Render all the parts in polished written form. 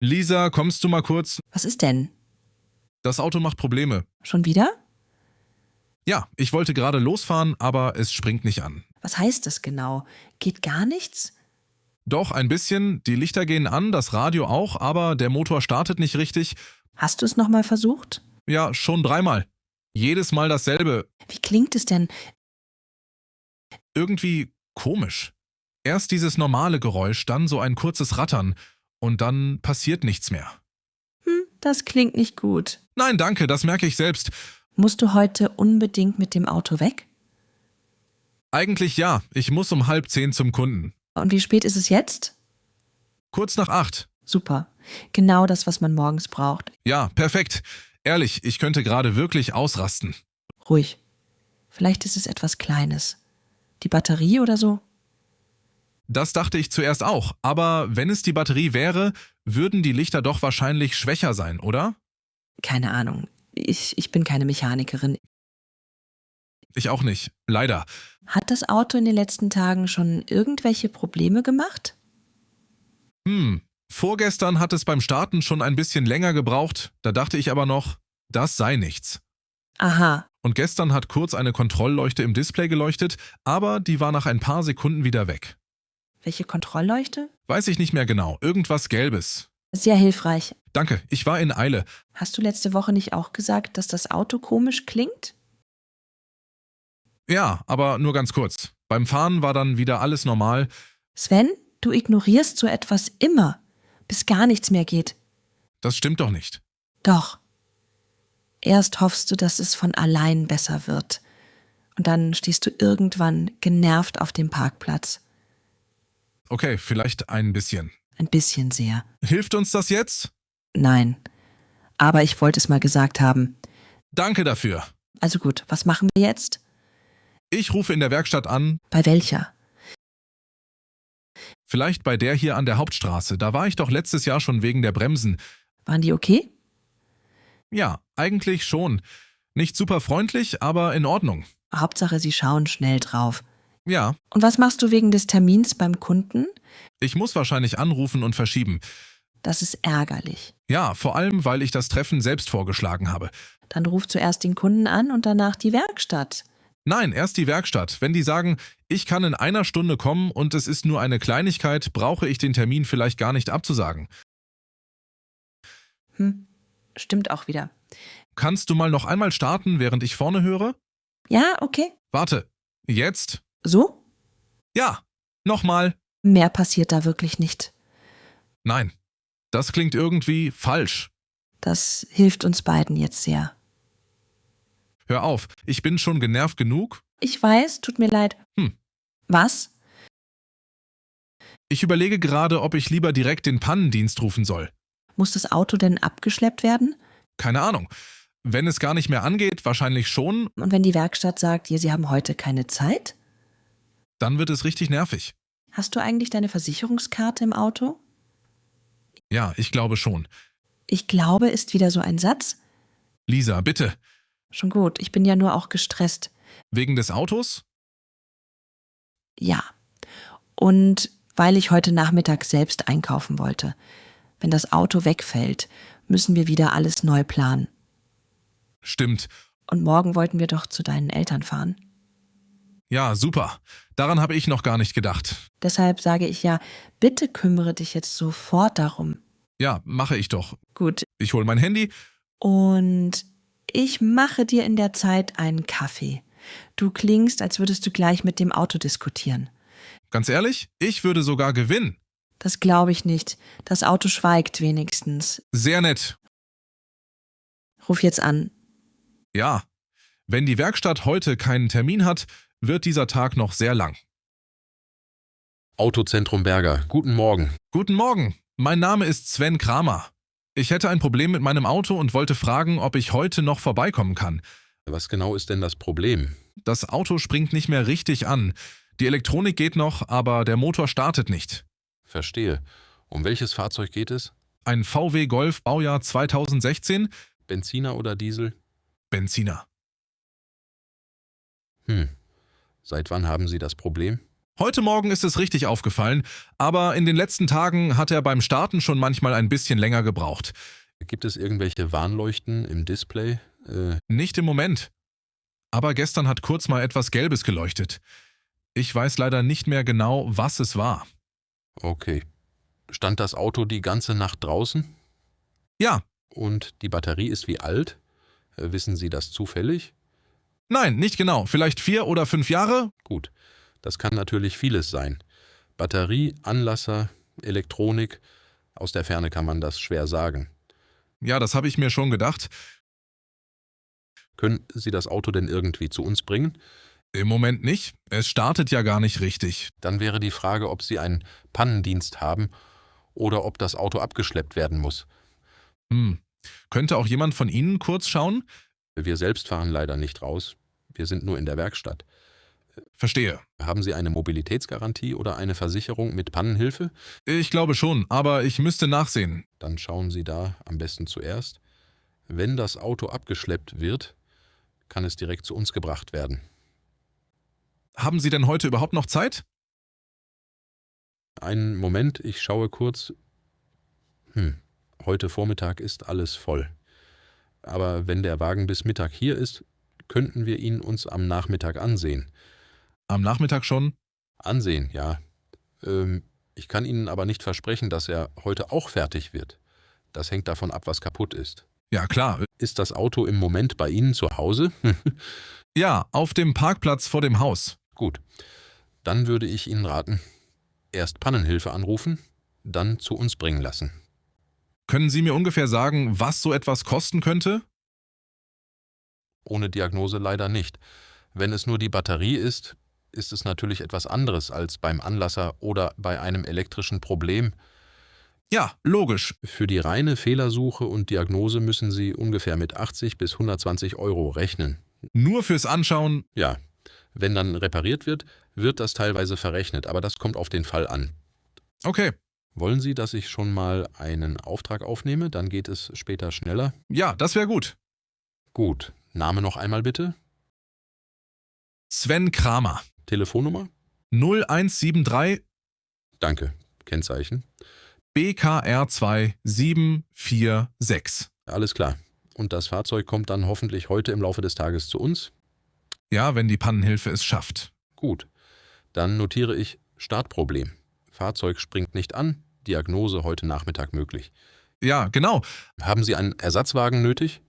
Lisa, kommst du mal kurz? Was ist denn? Das Auto macht Probleme. Schon wieder? Ja, ich wollte gerade losfahren, aber es springt nicht an. Was heißt das genau? Geht gar nichts? Doch, ein bisschen. Die Lichter gehen an, das Radio auch, aber der Motor startet nicht richtig. Hast du es nochmal versucht? Ja, schon dreimal. Jedes Mal dasselbe. Wie klingt es denn? Irgendwie komisch. Erst dieses normale Geräusch, dann so ein kurzes Rattern und dann passiert nichts mehr. Das klingt nicht gut. Nein, danke, das merke ich selbst. Musst du heute unbedingt mit dem Auto weg? Eigentlich ja, ich muss um 9:30 zum Kunden. Und wie spät ist es jetzt? Kurz nach 8. Super. Genau das, was man morgens braucht. Ja, perfekt. Ehrlich, ich könnte gerade wirklich ausrasten. Ruhig. Vielleicht ist es etwas Kleines. Die Batterie oder so? Das dachte ich zuerst auch, aber wenn es die Batterie wäre, würden die Lichter doch wahrscheinlich schwächer sein, oder? Keine Ahnung. Ich bin keine Mechanikerin. Ich auch nicht, leider. Hat das Auto in den letzten Tagen schon irgendwelche Probleme gemacht? Vorgestern hat es beim Starten schon ein bisschen länger gebraucht, da dachte ich aber noch, das sei nichts. Aha. Und gestern hat kurz eine Kontrollleuchte im Display geleuchtet, aber die war nach ein paar Sekunden wieder weg. Welche Kontrollleuchte? Weiß ich nicht mehr genau, irgendwas Gelbes. Sehr hilfreich. Danke, ich war in Eile. Hast du letzte Woche nicht auch gesagt, dass das Auto komisch klingt? Ja, aber nur ganz kurz. Beim Fahren war dann wieder alles normal. Sven, du ignorierst so etwas immer, bis gar nichts mehr geht. Das stimmt doch nicht. Doch. Erst hoffst du, dass es von allein besser wird. Und dann stehst du irgendwann genervt auf dem Parkplatz. Okay, vielleicht ein bisschen. Ein bisschen sehr. Hilft uns das jetzt? Nein. Aber ich wollte es mal gesagt haben. Danke dafür. Also gut, was machen wir jetzt? Ich rufe in der Werkstatt an, Bei welcher? vielleicht bei der hier an der Hauptstraße. Da war ich doch letztes Jahr schon wegen der Bremsen. Waren die okay? Ja, eigentlich schon. Nicht super freundlich, aber in Ordnung. Hauptsache, sie schauen schnell drauf. Ja, Und was machst du wegen des Termins beim Kunden? ich muss wahrscheinlich anrufen und verschieben. Das ist ärgerlich. Ja, vor allem, weil ich das Treffen selbst vorgeschlagen habe. Dann ruf zuerst den Kunden an und danach die Werkstatt. Nein, erst die Werkstatt. Wenn die sagen, ich kann in einer Stunde kommen und es ist nur eine Kleinigkeit, brauche ich den Termin vielleicht gar nicht abzusagen. Stimmt auch wieder. Kannst du mal noch einmal starten, während ich vorne höre? Ja, okay. Warte, jetzt? So? Ja, nochmal. Mehr passiert da wirklich nicht. Nein, das klingt irgendwie falsch. Das hilft uns beiden jetzt sehr. Hör auf, ich bin schon genervt genug. Ich weiß, tut mir leid. Was? Ich überlege gerade, ob ich lieber direkt den Pannendienst rufen soll. Muss das Auto denn abgeschleppt werden? Keine Ahnung. Wenn es gar nicht mehr angeht, wahrscheinlich schon, Und wenn die Werkstatt sagt, ja, sie haben heute keine Zeit? dann wird es richtig nervig. Hast du eigentlich deine Versicherungskarte im Auto? Ja, ich glaube schon. Ich glaube, ist wieder so ein Satz. Lisa, bitte. Schon gut, ich bin ja nur auch gestresst. Wegen des Autos? Ja. Und weil ich heute Nachmittag selbst einkaufen wollte. Wenn das Auto wegfällt, müssen wir wieder alles neu planen. Stimmt. Und morgen wollten wir doch zu deinen Eltern fahren. Ja, super. Daran habe ich noch gar nicht gedacht. Deshalb sage ich ja, bitte kümmere dich jetzt sofort darum. Ja, mache ich doch. Gut. Ich hole mein Handy. Und ich mache dir in der Zeit einen Kaffee. Du klingst, als würdest du gleich mit dem Auto diskutieren. Ganz ehrlich, ich würde sogar gewinnen. Das glaube ich nicht. Das Auto schweigt wenigstens. Sehr nett. Ruf jetzt an. Ja. Wenn die Werkstatt heute keinen Termin hat, wird dieser Tag noch sehr lang. Autozentrum Berger, guten Morgen. Guten Morgen. Mein Name ist Sven Kramer. Ich hätte ein Problem mit meinem Auto und wollte fragen, ob ich heute noch vorbeikommen kann. Was genau ist denn das Problem? Das Auto springt nicht mehr richtig an. Die Elektronik geht noch, aber der Motor startet nicht. Verstehe. Um welches Fahrzeug geht es? Ein VW Golf Baujahr 2016? Benziner oder Diesel? Benziner. Seit wann haben Sie das Problem? Heute Morgen ist es richtig aufgefallen, aber in den letzten Tagen hat er beim Starten schon manchmal ein bisschen länger gebraucht. Gibt es irgendwelche Warnleuchten im Display? Nicht im Moment. Aber gestern hat kurz mal etwas Gelbes geleuchtet. Ich weiß leider nicht mehr genau, was es war. Okay. Stand das Auto die ganze Nacht draußen? Ja, Und die Batterie ist wie alt? Wissen Sie das zufällig? nein, nicht genau. Vielleicht 4 oder 5 Jahre? Gut, das kann natürlich vieles sein. Batterie, Anlasser, Elektronik, aus der Ferne kann man das schwer sagen. Ja, das habe ich mir schon gedacht. Können Sie das Auto denn irgendwie zu uns bringen? Im Moment nicht. Es startet ja gar nicht richtig. Dann wäre die Frage, ob Sie einen Pannendienst haben oder ob das Auto abgeschleppt werden muss. Könnte auch jemand von Ihnen kurz schauen? Wir selbst fahren leider nicht raus. Wir sind nur in der Werkstatt. Verstehe. Haben Sie eine Mobilitätsgarantie oder eine Versicherung mit Pannenhilfe? Ich glaube schon, aber ich müsste nachsehen. Dann schauen Sie da am besten zuerst. Wenn das Auto abgeschleppt wird, kann es direkt zu uns gebracht werden. Haben Sie denn heute überhaupt noch Zeit? Einen Moment, ich schaue kurz. Heute Vormittag ist alles voll. Aber wenn der Wagen bis Mittag hier ist, könnten wir ihn uns am Nachmittag ansehen. Am Nachmittag schon? Ansehen, ja. Ich kann Ihnen aber nicht versprechen, dass er heute auch fertig wird. Das hängt davon ab, was kaputt ist. Ja, klar. Ist das Auto im Moment bei Ihnen zu Hause? Ja, auf dem Parkplatz vor dem Haus. Gut, dann würde ich Ihnen raten, erst Pannenhilfe anrufen, dann zu uns bringen lassen. Können Sie mir ungefähr sagen, was so etwas kosten könnte? Ohne Diagnose leider nicht. Wenn es nur die Batterie ist, ist es natürlich etwas anderes als beim Anlasser oder bei einem elektrischen Problem. Ja, logisch. Für die reine Fehlersuche und Diagnose müssen Sie ungefähr mit 80 bis 120 € rechnen. Nur fürs Anschauen? Ja, wenn dann repariert wird, wird das teilweise verrechnet, aber das kommt auf den Fall an. Okay. Wollen Sie, dass ich schon mal einen Auftrag aufnehme? Dann geht es später schneller. Ja, das wäre gut. Gut, Name noch einmal bitte. Sven Kramer. Telefonnummer? 0173 Danke. Kennzeichen? BKR 2746. Alles klar. Und das Fahrzeug kommt dann hoffentlich heute im Laufe des Tages zu uns? Ja, wenn die Pannenhilfe es schafft. Gut. Dann notiere ich Startproblem. Fahrzeug springt nicht an, Diagnose heute Nachmittag möglich. Ja, genau. Haben Sie einen Ersatzwagen nötig?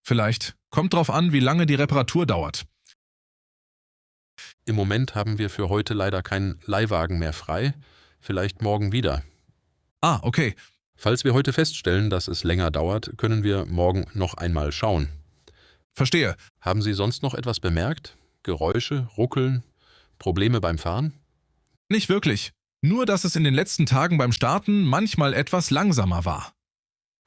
Vielleicht. Kommt drauf an, wie lange die Reparatur dauert. Im Moment haben wir für heute leider keinen Leihwagen mehr frei. Vielleicht morgen wieder. Ah, okay. Falls wir heute feststellen, dass es länger dauert, können wir morgen noch einmal schauen. Verstehe. Haben Sie sonst noch etwas bemerkt? Geräusche, Ruckeln, Probleme beim Fahren? Nicht wirklich. Nur, dass es in den letzten Tagen beim Starten manchmal etwas langsamer war.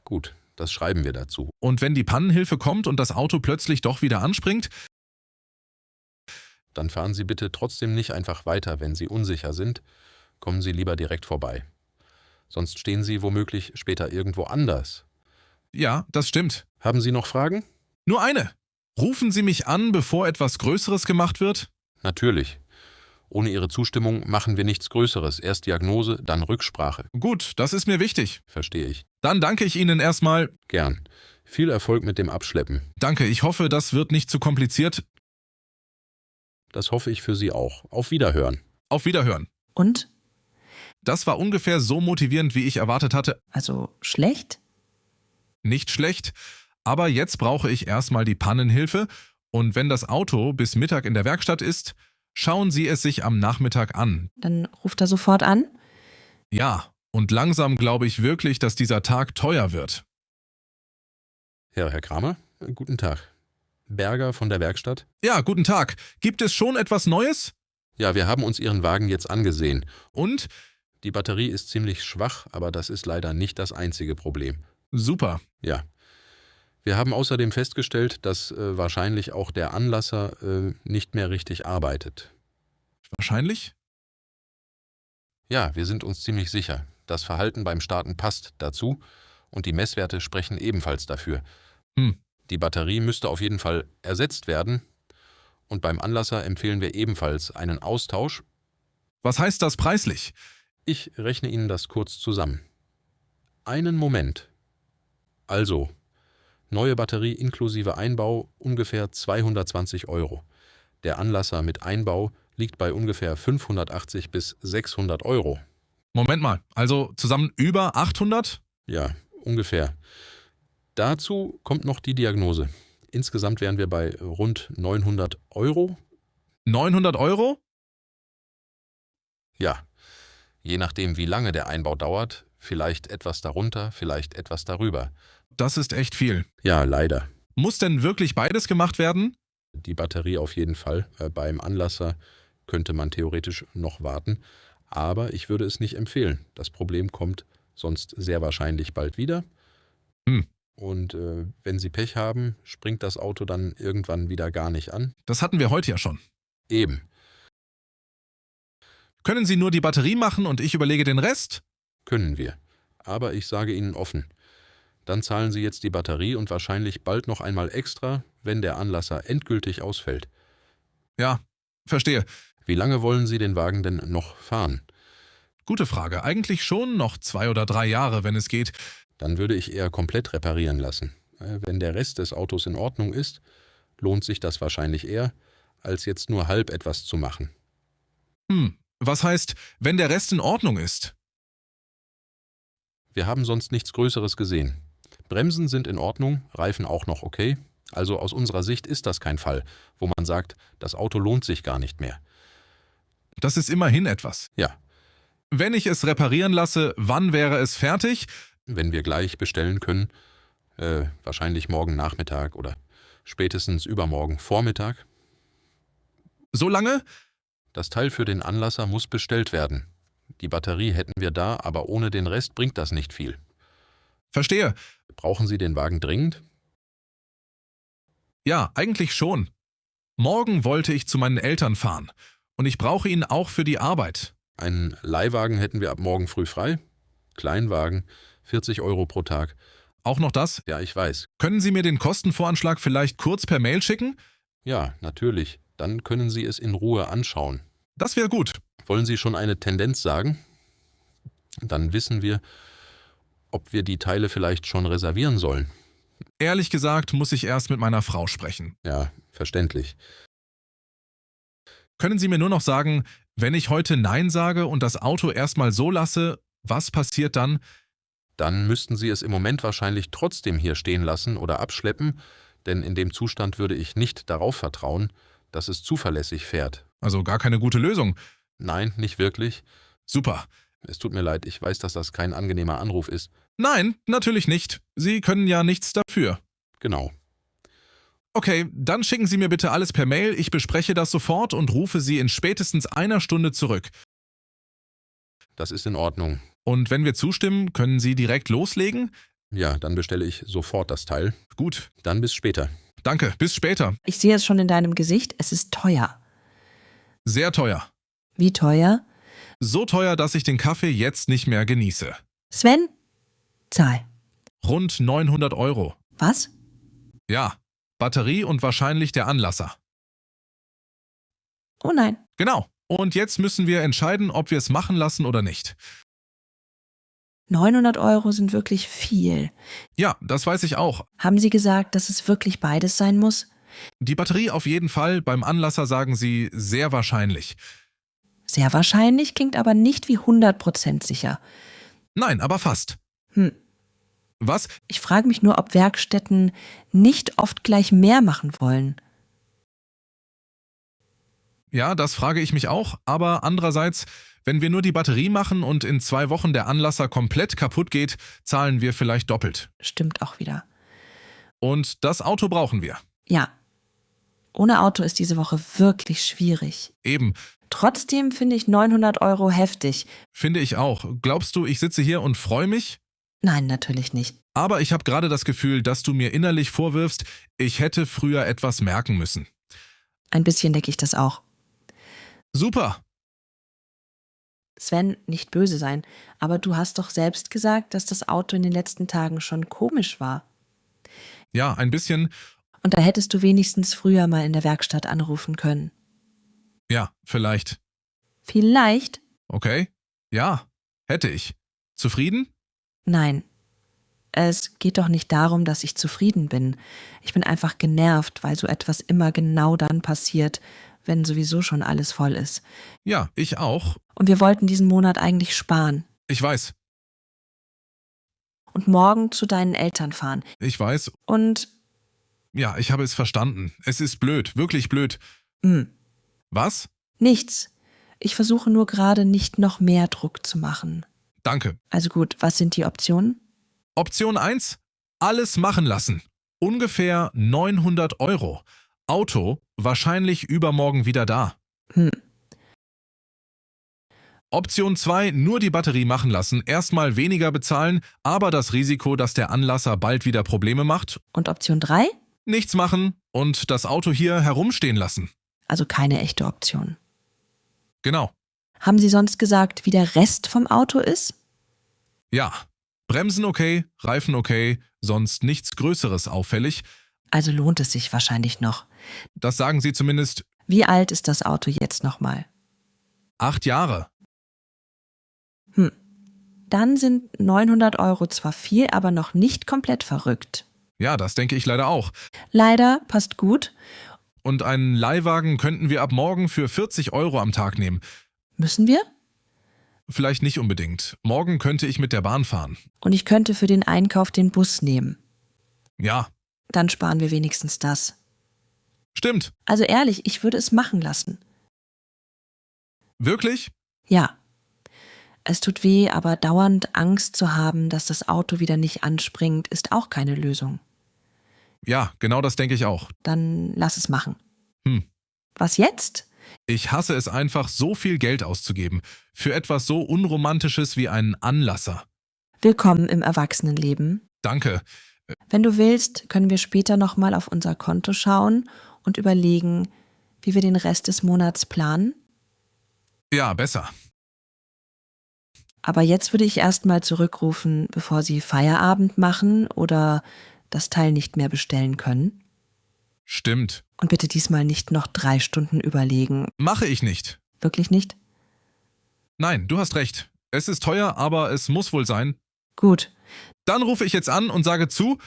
Gut, das schreiben wir dazu. Und wenn die Pannenhilfe kommt und das Auto plötzlich doch wieder anspringt? Dann fahren Sie bitte trotzdem nicht einfach weiter, wenn Sie unsicher sind. Kommen Sie lieber direkt vorbei. Sonst stehen Sie womöglich später irgendwo anders. Ja, das stimmt. Haben Sie noch Fragen? Nur eine. Rufen Sie mich an, bevor etwas Größeres gemacht wird? Natürlich. Ohne Ihre Zustimmung machen wir nichts Größeres. Erst Diagnose, dann Rücksprache. Gut, das ist mir wichtig. Verstehe ich. Dann danke ich Ihnen erstmal. Gern. Viel Erfolg mit dem Abschleppen. Danke, ich hoffe, das wird nicht zu kompliziert. Das hoffe ich für Sie auch. Auf Wiederhören. Auf Wiederhören. Und? Das war ungefähr so motivierend, wie ich erwartet hatte. Also schlecht? Nicht schlecht, aber jetzt brauche ich erstmal die Pannenhilfe und wenn das Auto bis Mittag in der Werkstatt ist, schauen Sie es sich am Nachmittag an. Dann ruft er sofort an? Ja, und langsam glaube ich wirklich, dass dieser Tag teuer wird. Ja, Herr Kramer, guten Tag. Berger von der Werkstatt? Ja, guten Tag. Gibt es schon etwas Neues? Ja, wir haben uns Ihren Wagen jetzt angesehen. Und? Die Batterie ist ziemlich schwach, aber das ist leider nicht das einzige Problem. Super. Ja. Wir haben außerdem festgestellt, dass wahrscheinlich auch der Anlasser nicht mehr richtig arbeitet. Wahrscheinlich? Ja, wir sind uns ziemlich sicher. Das Verhalten beim Starten passt dazu und die Messwerte sprechen ebenfalls dafür. Die Batterie müsste auf jeden Fall ersetzt werden Und beim Anlasser empfehlen wir ebenfalls einen Austausch. Was heißt das preislich? Ich rechne Ihnen das kurz zusammen. Einen Moment. Also, neue Batterie inklusive Einbau ungefähr 220 €. Der Anlasser mit Einbau liegt bei ungefähr 580 bis 600 €. Moment mal, also zusammen über 800? Ja, ungefähr. Dazu kommt noch die Diagnose. Insgesamt wären wir bei rund 900 €. 900 €? Ja, je nachdem, wie lange der Einbau dauert, vielleicht etwas darunter, vielleicht etwas darüber. Das ist echt viel. Ja, leider. Muss denn wirklich beides gemacht werden? Die Batterie auf jeden Fall. Beim Anlasser könnte man theoretisch noch warten, aber ich würde es nicht empfehlen. Das Problem kommt sonst sehr wahrscheinlich bald wieder. Hm. Und wenn Sie Pech haben, springt das Auto dann irgendwann wieder gar nicht an. Das hatten wir heute ja schon. Eben. Können Sie nur die Batterie machen und ich überlege den Rest? Können wir. Aber ich sage Ihnen offen, dann zahlen Sie jetzt die Batterie und wahrscheinlich bald noch einmal extra, wenn der Anlasser endgültig ausfällt. Ja, verstehe. Wie lange wollen Sie den Wagen denn noch fahren? Gute Frage. Eigentlich schon noch 2 oder 3 Jahre, wenn es geht. Dann würde ich eher komplett reparieren lassen. Wenn der Rest des Autos in Ordnung ist, lohnt sich das wahrscheinlich eher, als jetzt nur halb etwas zu machen. Was heißt, wenn der Rest in Ordnung ist? Wir haben sonst nichts Größeres gesehen. Bremsen sind in Ordnung, Reifen auch noch okay. Also aus unserer Sicht ist das kein Fall, wo man sagt, das Auto lohnt sich gar nicht mehr. Das ist immerhin etwas. Ja, Wenn ich es reparieren lasse, wann wäre es fertig? wenn wir gleich bestellen können, wahrscheinlich morgen Nachmittag oder spätestens übermorgen Vormittag. So lange? Das Teil für den Anlasser muss bestellt werden. Die Batterie hätten wir da, aber ohne den Rest bringt das nicht viel. Verstehe. Brauchen Sie den Wagen dringend? Ja, eigentlich schon. Morgen wollte ich zu meinen Eltern fahren. Und ich brauche ihn auch für die Arbeit. Einen Leihwagen hätten wir ab morgen früh frei. Kleinwagen, 40 € pro Tag. Auch noch das? Ja, ich weiß. Können Sie mir den Kostenvoranschlag vielleicht kurz per Mail schicken? Ja, natürlich. Dann können Sie es in Ruhe anschauen. Das wäre gut. Wollen Sie schon eine Tendenz sagen? Dann wissen wir, ob wir die Teile vielleicht schon reservieren sollen. Ehrlich gesagt muss ich erst mit meiner Frau sprechen. Ja, verständlich. Können Sie mir nur noch sagen, wenn ich heute Nein sage und das Auto erstmal so lasse, was passiert dann? Dann müssten Sie es im Moment wahrscheinlich trotzdem hier stehen lassen oder abschleppen, denn in dem Zustand würde ich nicht darauf vertrauen, dass es zuverlässig fährt. Also gar keine gute Lösung. Nein, nicht wirklich. Super. Es tut mir leid, ich weiß, dass das kein angenehmer Anruf ist. Nein, natürlich nicht. Sie können ja nichts dafür. Genau. Okay, dann schicken Sie mir bitte alles per Mail, ich bespreche das sofort und rufe Sie in spätestens einer Stunde zurück. Das ist in Ordnung. Und wenn wir zustimmen, können Sie direkt loslegen? Ja, dann bestelle ich sofort das Teil. Gut, Dann bis später. danke, bis später. Ich sehe es schon in deinem Gesicht, es ist teuer. Sehr teuer. Wie teuer? So teuer, dass ich den Kaffee jetzt nicht mehr genieße. Sven? Zahl. Rund 900 €. Was? Ja, Batterie und wahrscheinlich der Anlasser. Oh nein. Genau. Und jetzt müssen wir entscheiden, ob wir es machen lassen oder nicht. 900 € sind wirklich viel. Ja, das weiß ich auch. Haben Sie gesagt, dass es wirklich beides sein muss? Die Batterie auf jeden Fall, beim Anlasser sagen Sie sehr wahrscheinlich. Sehr wahrscheinlich, klingt aber nicht wie 100% sicher. Nein, aber fast. Was? Ich frage mich nur, ob Werkstätten nicht oft gleich mehr machen wollen. Ja, das frage ich mich auch, aber andererseits, wenn wir nur die Batterie machen und in 2 Wochen der Anlasser komplett kaputt geht, zahlen wir vielleicht doppelt. Stimmt auch wieder. Und das Auto brauchen wir. Ja. Ohne Auto ist diese Woche wirklich schwierig. Eben, Trotzdem finde ich 900 € heftig. finde ich auch. Glaubst du, ich sitze hier und freue mich? Nein, natürlich nicht. Aber ich habe gerade das Gefühl, dass du mir innerlich vorwirfst, ich hätte früher etwas merken müssen. Ein bisschen denke ich das auch. Super. Sven, nicht böse sein, aber du hast doch selbst gesagt, dass das Auto in den letzten Tagen schon komisch war. Ja, ein bisschen. Und da hättest du wenigstens früher mal in der Werkstatt anrufen können. Ja, vielleicht. Vielleicht? Okay. Ja, hätte ich. Zufrieden? Nein. Es geht doch nicht darum, dass ich zufrieden bin. Ich bin einfach genervt, weil so etwas immer genau dann passiert, wenn sowieso schon alles voll ist. Ja, ich auch. Und wir wollten diesen Monat eigentlich sparen Ich weiß. und morgen zu deinen Eltern fahren. Ich weiß. Und, Ja, ich habe es verstanden. Es ist blöd, wirklich blöd. Was? nichts. Ich versuche nur gerade nicht noch mehr Druck zu machen. Danke. Also gut, was sind die Optionen? Option 1. Alles machen lassen. Ungefähr 900 Euro. Auto wahrscheinlich übermorgen wieder da. Hm. Option 2. Nur die Batterie machen lassen. Erstmal weniger bezahlen, aber das Risiko, dass der Anlasser bald wieder Probleme macht. Und Option 3? Nichts machen und das Auto hier herumstehen lassen. Also keine echte Option. Genau. Haben Sie sonst gesagt, wie der Rest vom Auto ist? Ja. Bremsen okay, Reifen okay, sonst nichts Größeres auffällig. Also lohnt es sich wahrscheinlich noch. Das sagen sie zumindest. Wie alt ist das Auto jetzt nochmal? 8 Jahre. Dann sind 900 Euro zwar viel, aber noch nicht komplett verrückt. Ja, das denke ich leider auch. Leider, passt gut. Und einen Leihwagen könnten wir ab morgen für 40 Euro am Tag nehmen. Müssen wir? Vielleicht nicht unbedingt. Morgen könnte ich mit der Bahn fahren. Und ich könnte für den Einkauf den Bus nehmen. Ja, Dann sparen wir wenigstens das. stimmt. Also ehrlich, ich würde es machen lassen. Wirklich? Ja. Es tut weh, aber dauernd Angst zu haben, dass das Auto wieder nicht anspringt, ist auch keine Lösung. Ja, genau das denke ich auch. Dann lass es machen. Hm. Was jetzt? Ich hasse es einfach, so viel Geld auszugeben. Für etwas so Unromantisches wie einen Anlasser. Willkommen im Erwachsenenleben. Danke. Wenn du willst, können wir später nochmal auf unser Konto schauen und überlegen, wie wir den Rest des Monats planen. Ja, besser. Aber jetzt würde ich erstmal zurückrufen, bevor Sie Feierabend machen oder das Teil nicht mehr bestellen können. Stimmt. Und bitte diesmal nicht noch 3 Stunden überlegen. Mache ich nicht. Wirklich nicht? Nein, du hast recht. Es ist teuer, aber es muss wohl sein. Gut, Dann rufe ich jetzt an und sage zu.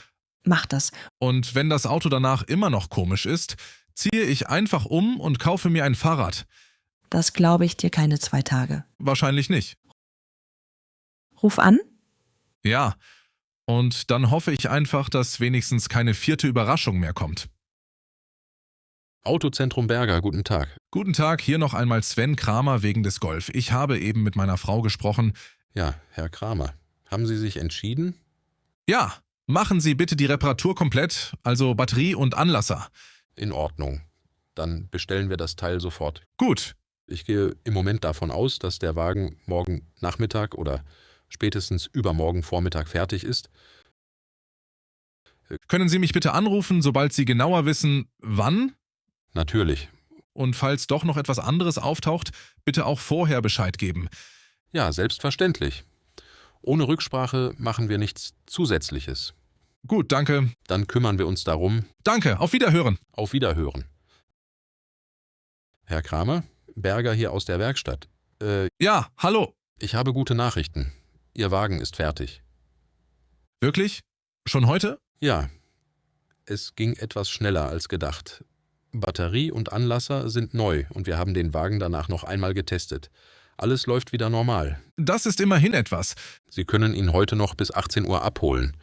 mach das. Und wenn das Auto danach immer noch komisch ist, ziehe ich einfach um und kaufe mir ein Fahrrad. Das glaube ich dir keine 2 Tage. Wahrscheinlich nicht. Ruf an. Ja. Und dann hoffe ich einfach, dass wenigstens keine 4. Überraschung mehr kommt. Autozentrum Berger, guten Tag. Guten Tag, hier noch einmal Sven Kramer wegen des Golf. Ich habe eben mit meiner Frau gesprochen. Ja, Herr Kramer, haben Sie sich entschieden? Ja, machen Sie bitte die Reparatur komplett, also Batterie und Anlasser. In Ordnung. Dann bestellen wir das Teil sofort. Gut. Ich gehe im Moment davon aus, dass der Wagen morgen Nachmittag oder spätestens übermorgen Vormittag fertig ist. Können Sie mich bitte anrufen, sobald Sie genauer wissen, wann? Natürlich. Und falls doch noch etwas anderes auftaucht, bitte auch vorher Bescheid geben. Ja, selbstverständlich. Ohne Rücksprache machen wir nichts Zusätzliches. Gut, danke. Dann kümmern wir uns darum. Danke, auf Wiederhören. Auf Wiederhören. Herr Kramer, Berger hier aus der Werkstatt. Ja, hallo. Ich habe gute Nachrichten. Ihr Wagen ist fertig. Wirklich? Schon heute? Ja, es ging etwas schneller als gedacht. Batterie und Anlasser sind neu und wir haben den Wagen danach noch einmal getestet. Alles läuft wieder normal. Das ist immerhin etwas. Sie können ihn heute noch bis 18 Uhr abholen.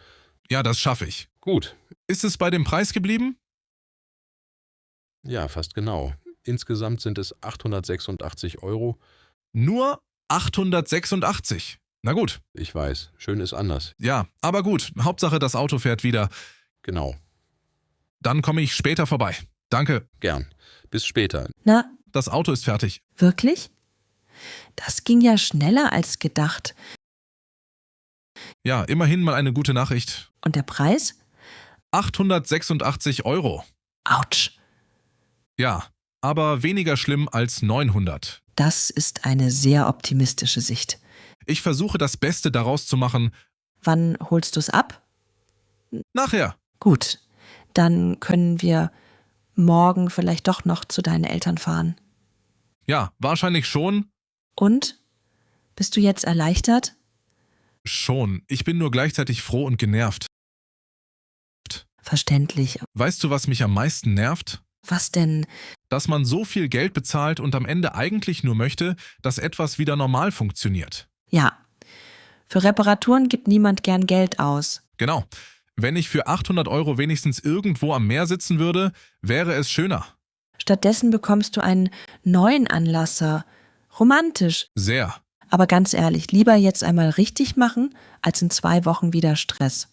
Ja, das schaffe ich. Gut. Ist es bei dem Preis geblieben? Ja, fast genau. Insgesamt sind es 886 Euro. Nur 886. Na gut. Ich weiß, schön ist anders. Ja, aber gut. Hauptsache, das Auto fährt wieder. Genau. Dann komme ich später vorbei. Danke. Gern. Bis später. Na, Das Auto ist fertig. wirklich? Das ging ja schneller als gedacht. Ja, immerhin mal eine gute Nachricht. Und der Preis? 886 Euro. Autsch. Ja, aber weniger schlimm als 900. Das ist eine sehr optimistische Sicht. Ich versuche das Beste daraus zu machen. Wann holst du's ab? Nachher. Gut. Dann können wir morgen vielleicht doch noch zu deinen Eltern fahren. Ja, wahrscheinlich schon. Und? Bist du jetzt erleichtert? Schon. Ich bin nur gleichzeitig froh und genervt. Verständlich. Weißt du, was mich am meisten nervt? Was denn? Dass man so viel Geld bezahlt und am Ende eigentlich nur möchte, dass etwas wieder normal funktioniert. Ja. Für Reparaturen gibt niemand gern Geld aus. Genau. Wenn ich für 800 € wenigstens irgendwo am Meer sitzen würde, wäre es schöner. Stattdessen bekommst du einen neuen Anlasser. Romantisch. Sehr. Aber ganz ehrlich, lieber jetzt einmal richtig machen, als in 2 Wochen wieder Stress.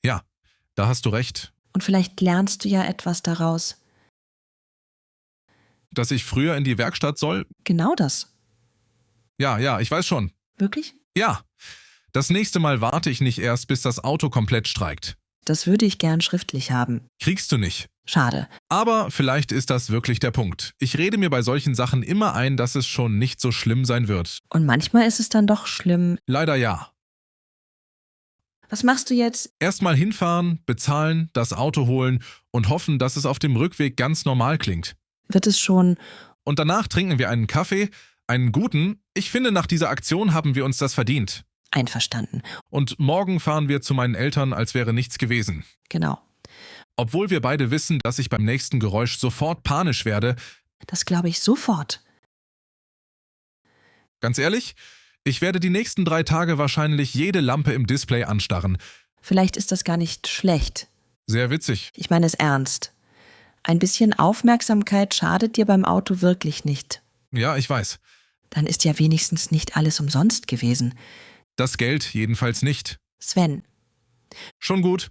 Ja, da hast du recht. Und vielleicht lernst du ja etwas daraus. Dass ich früher in die Werkstatt soll? Genau das. Ja, ich weiß schon. Wirklich? Ja. Das nächste Mal warte ich nicht erst, bis das Auto komplett streikt. Das würde ich gern schriftlich haben. Kriegst du nicht. Schade. Aber vielleicht ist das wirklich der Punkt. Ich rede mir bei solchen Sachen immer ein, dass es schon nicht so schlimm sein wird. Und manchmal ist es dann doch schlimm. Leider ja. Was machst du jetzt? Erstmal hinfahren, bezahlen, das Auto holen und hoffen, dass es auf dem Rückweg ganz normal klingt. Wird es schon? Und danach trinken wir einen Kaffee, einen guten. Ich finde, nach dieser Aktion haben wir uns das verdient. Einverstanden. Und morgen fahren wir zu meinen Eltern, als wäre nichts gewesen. Genau. Obwohl wir beide wissen, dass ich beim nächsten Geräusch sofort panisch werde. Das glaube ich sofort. Ganz ehrlich, ich werde die nächsten 3 Tage wahrscheinlich jede Lampe im Display anstarren. Vielleicht ist das gar nicht schlecht. Sehr witzig. Ich meine es ernst. Ein bisschen Aufmerksamkeit schadet dir beim Auto wirklich nicht. Ja, ich weiß. Dann ist ja wenigstens nicht alles umsonst gewesen. Das Geld jedenfalls nicht. Sven, Schon gut.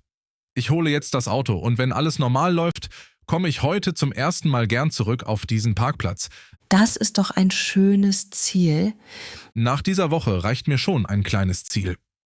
Ich hole jetzt das Auto und wenn alles normal läuft, komme ich heute zum ersten Mal gern zurück auf diesen Parkplatz. das ist doch ein schönes Ziel. Nach dieser Woche reicht mir schon ein kleines Ziel.